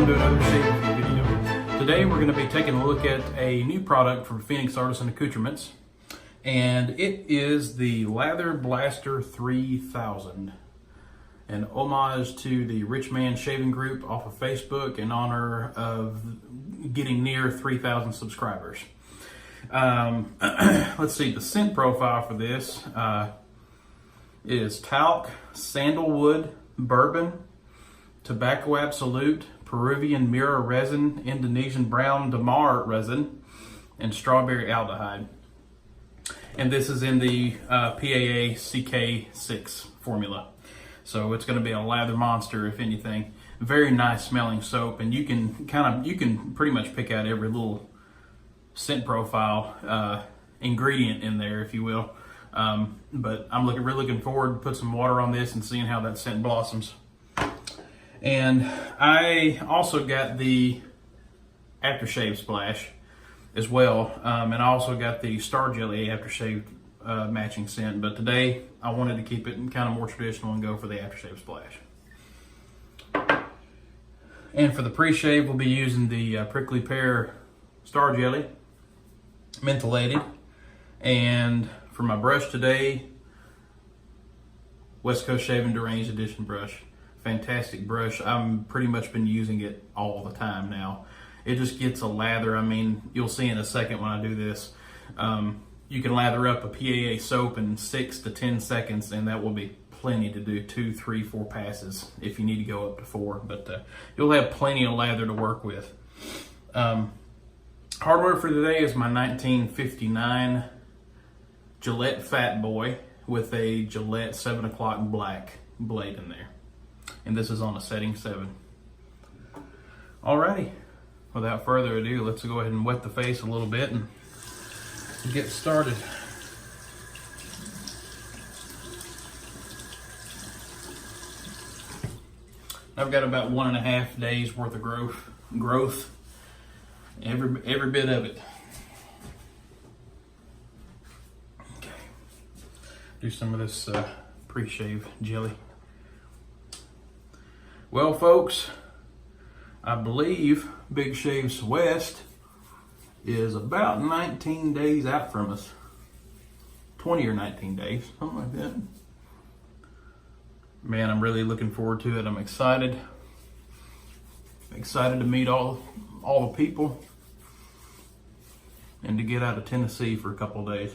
welcome to another Shave video. Today we're going to be taking a look at a new product from Phoenix Artisan Accoutrements, and it is the Lather Blaster 3000, an homage to the Rich Man Shaving Group off of Facebook in honor of getting near 3,000 subscribers. Let's see, the scent profile for this is talc, sandalwood, bourbon, tobacco absolute, Peruvian Mira resin, Indonesian brown damar resin, and strawberry aldehyde. And this is in the PAA CK6 formula. So it's going to be a lather monster, if anything. Very nice smelling soap, and you can pretty much pick out every little scent profile ingredient in there, if you will. But I'm really looking forward to put some water on this and seeing how that scent blossoms. And I also got the Aftershave Splash as well, and I also got the Star Jelly Aftershave matching scent. But today I wanted to keep it kind of more traditional and go for the Aftershave Splash. And for the pre-shave, we'll be using the Prickly Pear Star Jelly, mentholated. And for my brush today, West Coast Shaving Deranged Edition brush. Fantastic brush. I've pretty much been using it all the time now. It just gets a lather. I mean, you'll see in a second when I do this. You can lather up a PAA soap in 6 to 10 seconds, and that will be plenty to do 2, 3, 4 passes if you need to go up to 4. But you'll have plenty of lather to work with. Hardware for today is my 1959 Gillette Fat Boy with a Gillette 7 o'clock black blade in there. And this is on a setting 7. Alrighty, without further ado, let's go ahead and wet the face a little bit and get started. I've got about 1.5 days worth of growth, every bit of it. Okay, do some of this pre-shave jelly. Well, folks, I believe Big Shaves West is about 19 days out from us. 20 or 19 days, something like that. Man, I'm really looking forward to it. I'm excited. Excited to meet all the people and to get out of Tennessee for a couple of days.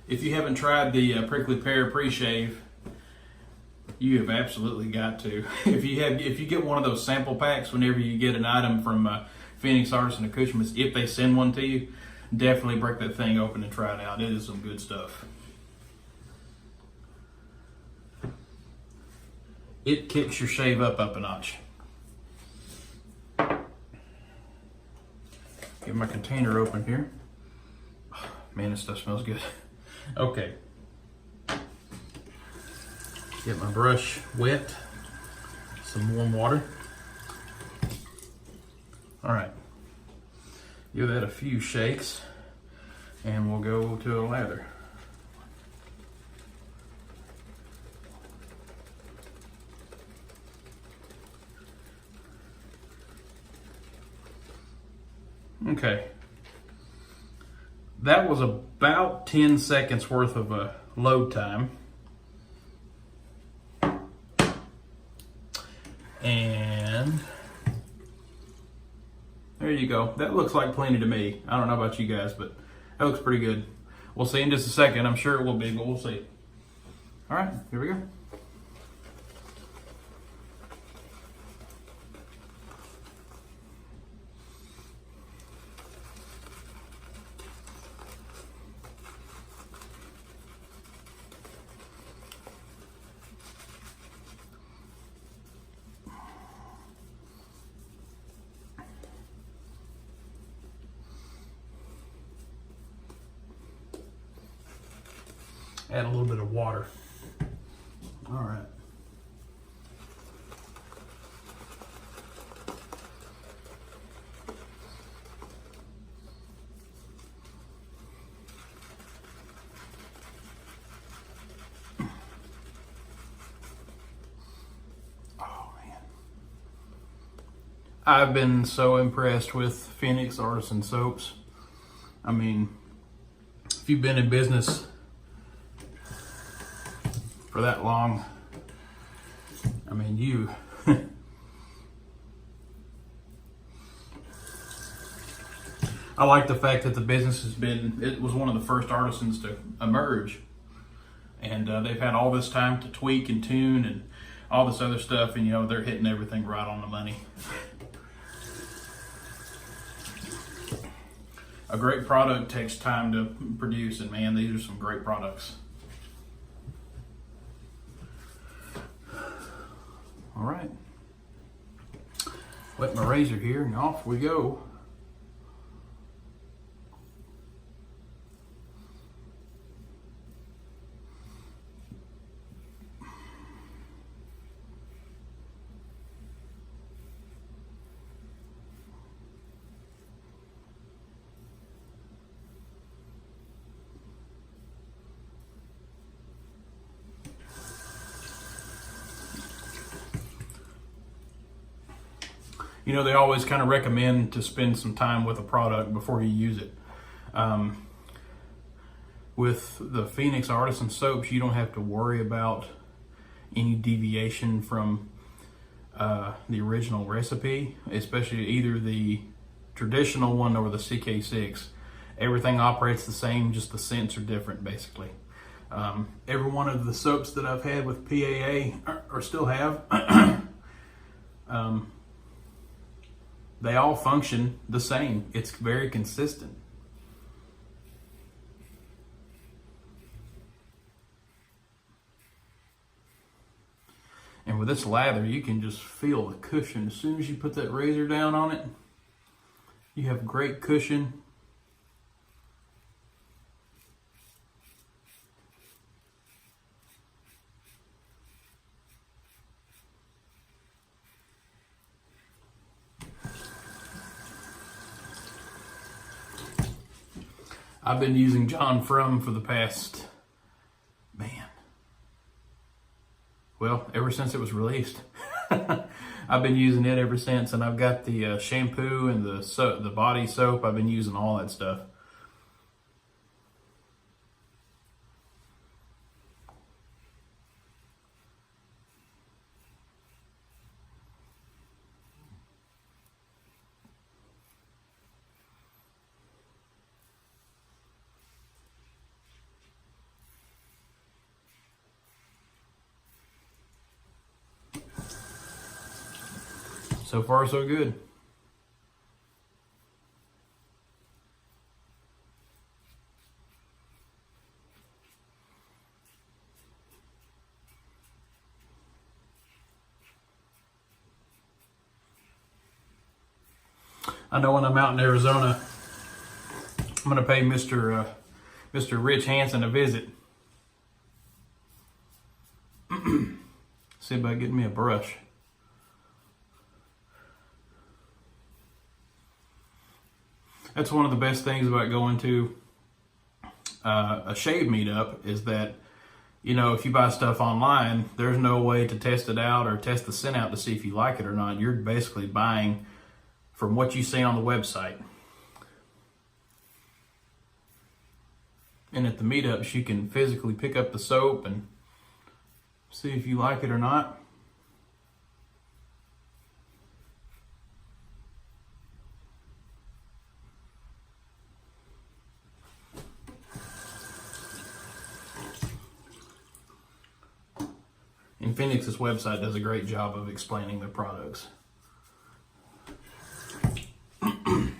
If you haven't tried the Prickly Pear pre-shave, you have absolutely got to. If you get one of those sample packs whenever you get an item from Phoenix Artisan Accoutrements, if they send one to you, definitely break that thing open and try it out. It is some good stuff. It kicks your shave up a notch. Get my container open here. Man, this stuff smells good. Okay. Get my brush wet. Some warm water. All right. Give that a few shakes and we'll go to a lather. Okay. That was about 10 seconds worth of a load time. And there you go. That looks like plenty to me. I don't know about you guys, but that looks pretty good. We'll see in just a second. I'm sure it will be, but we'll see. All right, here we go. Add a little bit of water. All right. I've been so impressed with Phoenix Artisan Soaps. I mean, if you've been in business for that long, I mean, you I like the fact that the business it was one of the first artisans to emerge. And they've had all this time to tweak and tune and all this other stuff, and they're hitting everything right on the money. A great product takes time to produce, and man, these are some great products. All right. Wet my razor here, and off we go. They always kind of recommend to spend some time with a product before you use it. With the Phoenix Artisan Soaps, you don't have to worry about any deviation from the original recipe, especially either the traditional one or the CK6. Everything operates the same, just the scents are different, basically. Every one of the soaps that I've had with PAA, or still have, they all function the same. It's very consistent. And with this lather, you can just feel the cushion. As soon as you put that razor down on it, you have great cushion. I've been using John Frum for the past, ever since it was released. I've been using it ever since, and I've got the shampoo and the body soap. I've been using all that stuff. So far, so good. I know when I'm out in Arizona, I'm going to pay Mr. Rich Hansen a visit. See about getting me a brush. That's one of the best things about going to a shave meetup is that, if you buy stuff online, there's no way to test it out or test the scent out to see if you like it or not. You're basically buying from what you see on the website. And at the meetups, you can physically pick up the soap and see if you like it or not. And Phoenix's website does a great job of explaining their products. And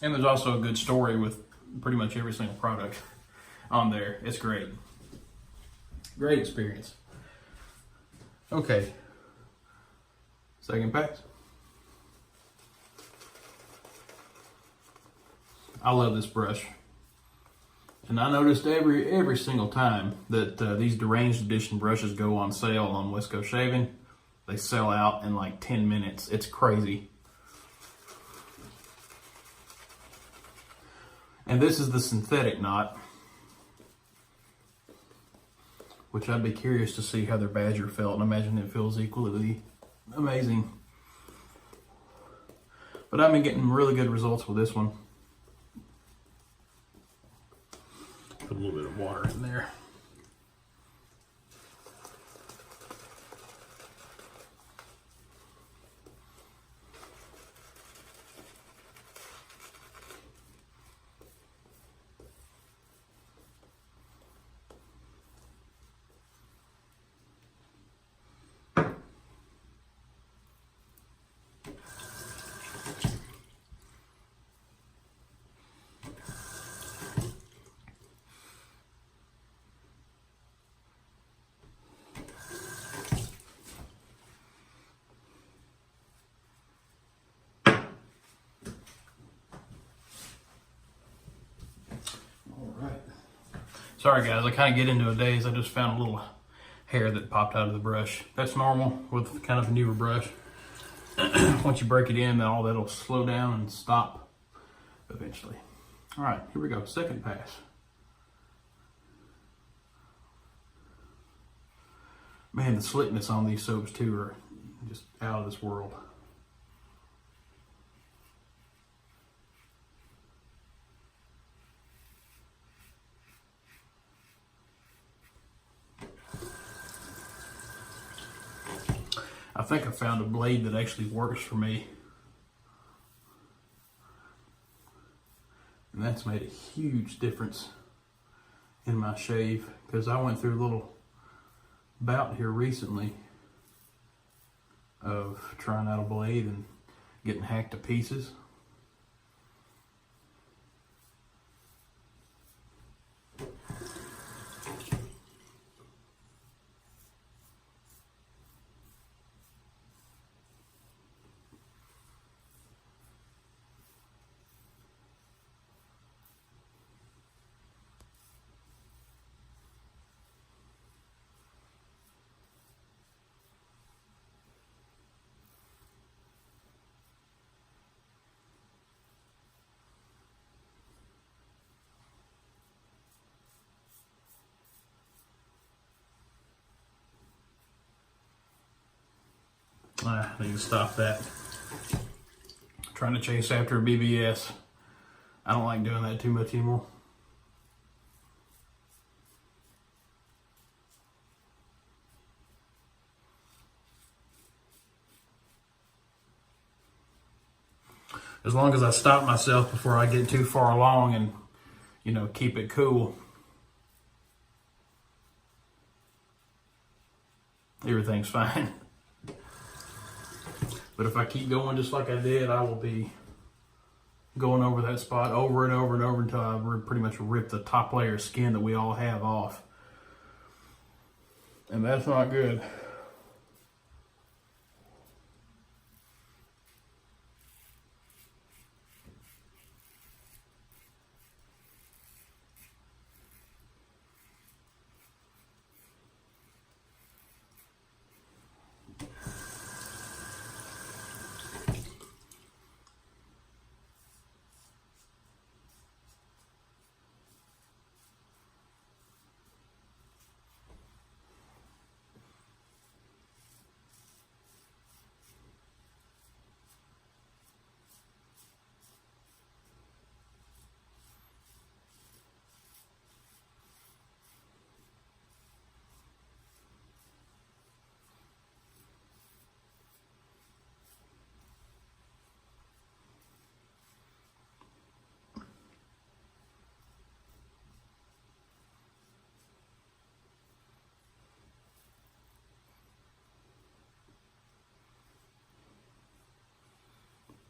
there's also a good story with pretty much every single product on there. It's great. Great experience. Okay. Second pass. I love this brush. And I noticed every single time that these Deranged Edition brushes go on sale on West Coast Shaving, they sell out in like 10 minutes. It's crazy. And this is the synthetic knot, which I'd be curious to see how their Badger felt, and imagine it feels equally amazing. But I've been getting really good results with this one. Put a little bit of water in there. Sorry guys, I kind of get into a daze. I just found a little hair that popped out of the brush. That's normal with kind of a newer brush. Once you break it in, then all that'll slow down and stop eventually. All right, here we go, second pass. Man, the slickness on these soaps too are just out of this world. I think I found a blade that actually works for me. And that's made a huge difference in my shave, because I went through a little bout here recently of trying out a blade and getting hacked to pieces. I need to stop that. Trying to chase after a BBS. I don't like doing that too much anymore. As long as I stop myself before I get too far along and, you know, keep it cool, everything's fine. But if I keep going just like I did, I will be going over that spot over and over and over until I pretty much rip the top layer of skin that we all have off. And that's not good.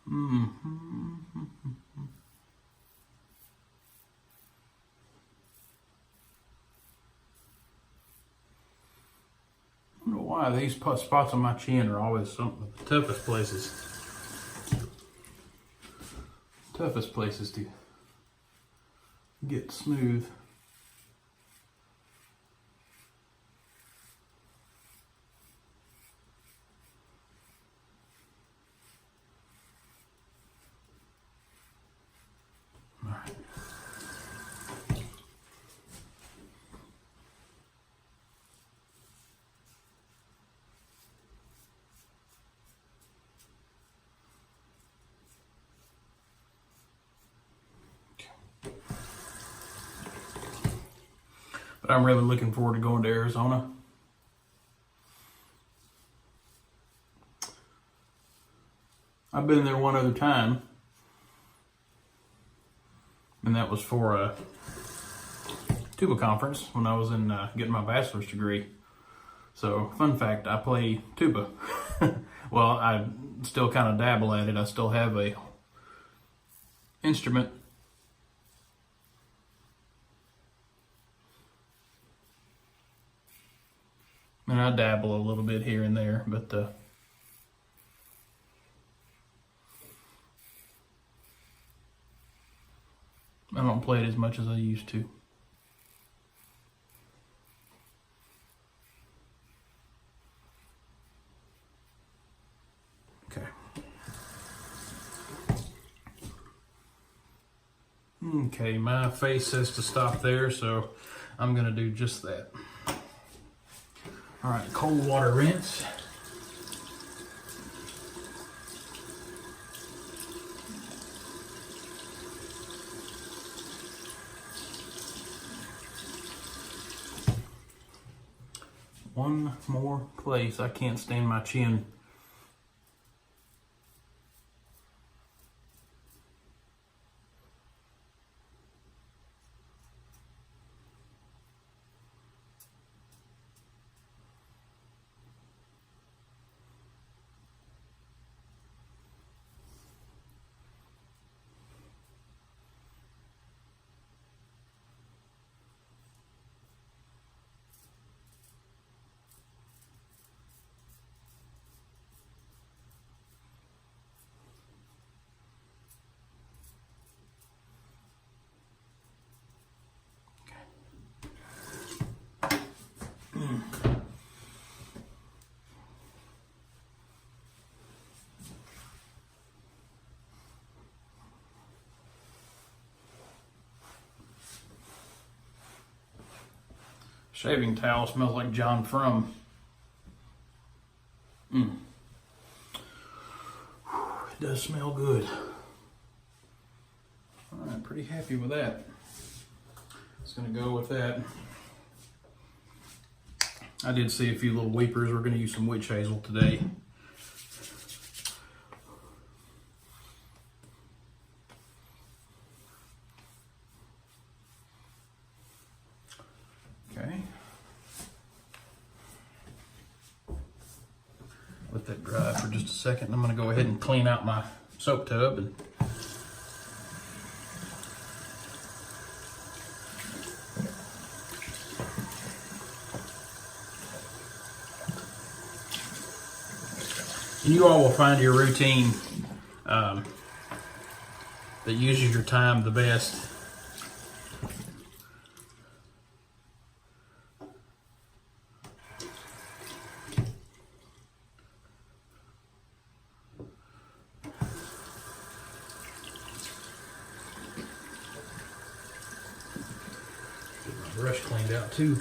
I don't know why these spots on my chin are always some of the toughest places. Toughest places to get smooth. All right. But I'm really looking forward to going to Arizona. I've been there one other time, and that was for a tuba conference when I was in getting my bachelor's degree. So, fun fact, I play tuba. Well, I still kind of dabble at it. I still have a instrument. And I dabble a little bit here and there, but I don't play it as much as I used to. Okay. Okay, my face says to stop there, so I'm gonna do just that. All right, cold water rinse. One more place. I can't stand my chin. Shaving towel smells like John Frum. It does smell good. All right, pretty happy with that. Just gonna go with that. I did see a few little weepers. We're gonna use some witch hazel today. Okay. Let that dry for just a second. I'm going to go ahead and clean out my soap tub. And you all will find your routine that uses your time the best. Brush cleaned out too.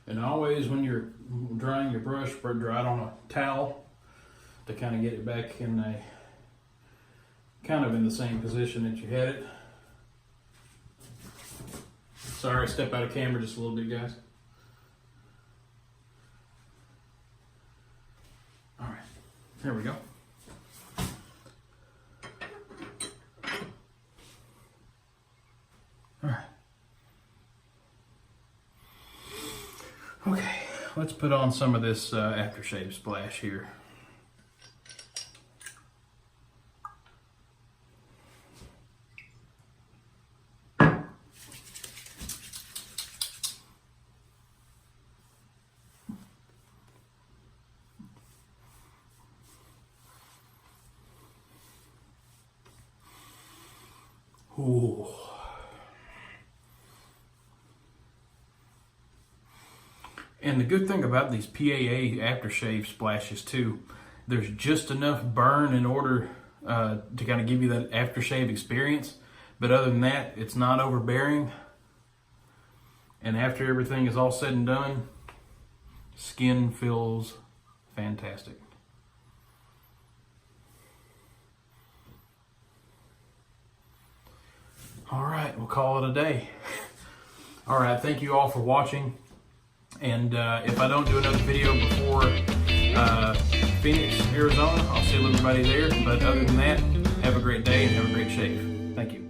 And always when you're drying your brush, dry it on a towel to kind of get it back in a kind of in the same position that you had it. Sorry, step out of camera just a little bit, guys. All right, there we go. All right. Okay, let's put on some of this Aftershave Splash here. Ooh. And the good thing about these PAA Aftershave Splashes too, there's just enough burn in order to kind of give you that aftershave experience, But other than that, it's not overbearing. And after everything is all said and done, skin feels fantastic. All right, we'll call it a day. All right, thank you all for watching. And if I don't do another video before Phoenix, Arizona, I'll see everybody there. But other than that, have a great day and have a great shave. Thank you.